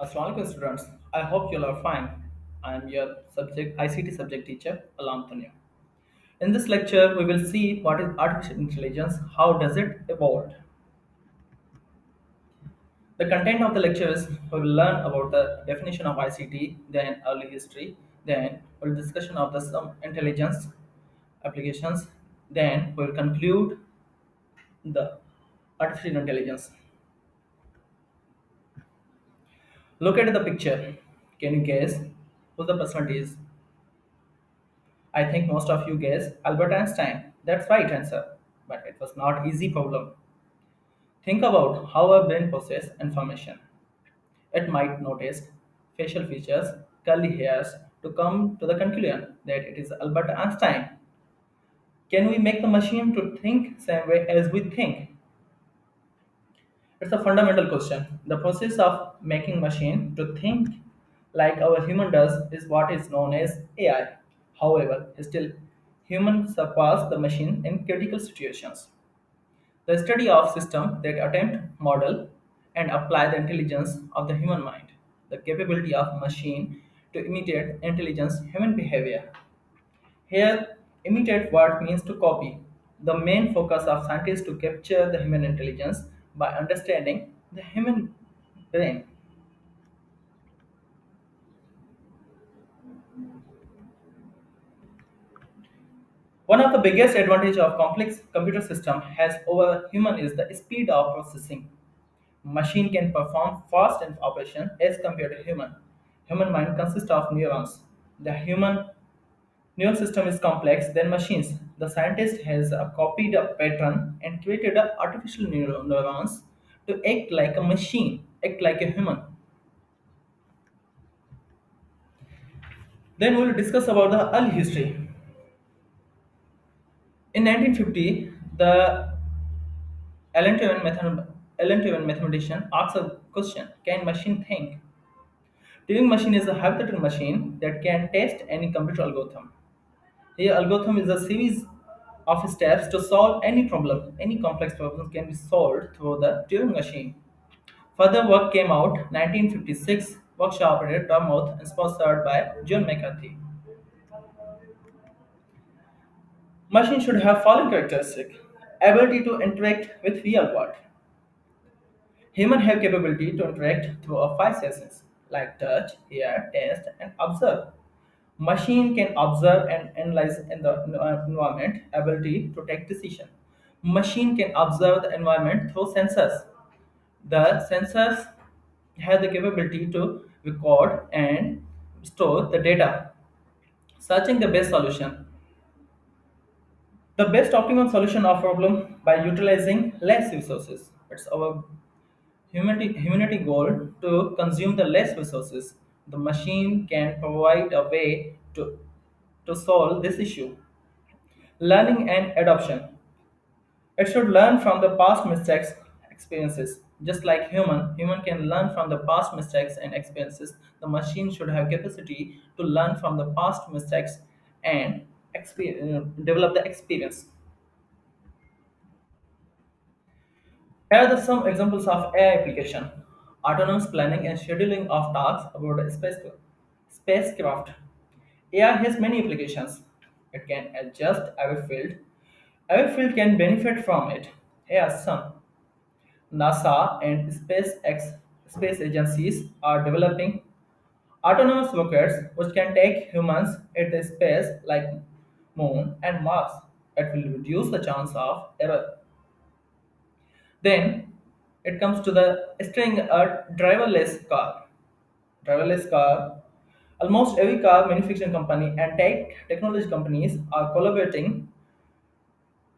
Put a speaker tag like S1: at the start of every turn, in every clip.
S1: Assalamualaikum students. I hope you all are fine. I am your subject ICT subject teacher Alam Tanya. In this lecture, we will see what is artificial intelligence, how does it evolve. The content of the lecture is we will learn about the definition of ICT, then early history, then we'll discussion of the some intelligence applications, then we'll conclude the artificial intelligence. Look at the picture. Can you guess who the person is? I think most of you guessed Albert Einstein. That's right answer. But it was not easy problem. Think about how our brain processes information. It might notice facial features, curly hairs to come to the conclusion that it is Albert Einstein. Can we make the machine to think same way as we think? It's a fundamental question. The process of making machine to think like our human does is what is known as AI. However, still humans surpass the machine in critical situations. The study of systems that attempt, model, and apply the intelligence of the human mind, the capability of machine to imitate intelligence human behavior. Here, imitate what means to copy. The main focus of scientists to capture the human intelligence by understanding the human brain. One of the biggest advantage of complex computer system has over human is the speed of processing. Machine can perform fast in operation as compared to human. Human mind consists of neurons. The human neural system is complex than machines. The scientist has copied a pattern and created artificial neurons to act like a machine, act like a human. Then we will discuss about the early history. In 1950, the Alan Turing, Alan Turing mathematician asked a question: Can machine think? Turing machine is a hypothetical machine that can test any computer algorithm. Here, algorithm is a series of steps to solve any problem. Any complex problem can be solved through the Turing machine. Further work came out 1956, workshop at Dartmouth and sponsored by John McCarthy. Machine should have following characteristic: ability to interact with real world. Humans have capability to interact through a five senses like touch, hear, taste, and observe. Machine can observe and analyze in the environment, ability to take decision. Machine can observe the environment through sensors. The sensors have the capability to record and store the data. Searching the best solution. The best optimum solution of problem by utilizing less resources. It's our humanity goal to consume the less resources. The machine can provide a way to solve this issue. Learning and adoption. It should learn from the past mistakes experiences. Just like human can learn from the past mistakes and experiences. The machine should have capacity to learn from the past mistakes and develop the experience. Here are some examples of AI application. Autonomous planning and scheduling of tasks about a spacecraft. AI has many applications. It can adjust every field. Every field can benefit from it. Here are some. NASA and SpaceX space agencies are developing autonomous rockets which can take humans into space like Moon and Mars. It will reduce the chance of error. Then it comes to the steering a driverless car. Driverless car. Almost every car manufacturing company and tech technology companies are collaborating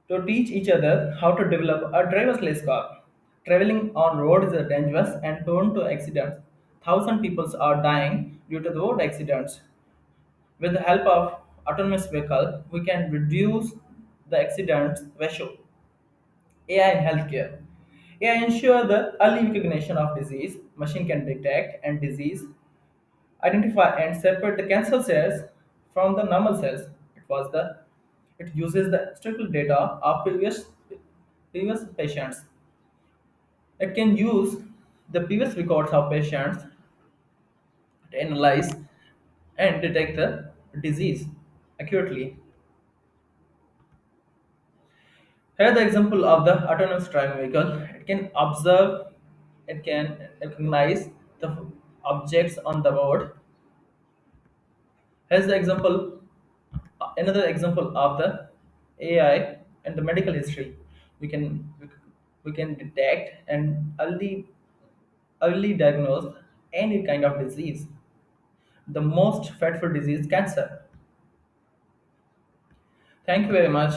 S1: to teach each other how to develop a driverless car. Traveling on road is dangerous and prone to accidents. Thousands people are dying due to the road accidents. With the help of autonomous vehicle, we can reduce the accidents ratio. AI in healthcare. AI ensure the early recognition of disease. Machine can detect and disease, identify and separate the cancer cells from the normal cells. It uses the historical data of previous patients. It can use the previous records of patients to analyze and detect the disease accurately. Here the example of the autonomous driving vehicle. It can observe, it can recognize the objects on the road. Here's the example, another example of the AI and the medical history. We can detect and early diagnose any kind of disease. The most dreadful disease, cancer. Thank you very much.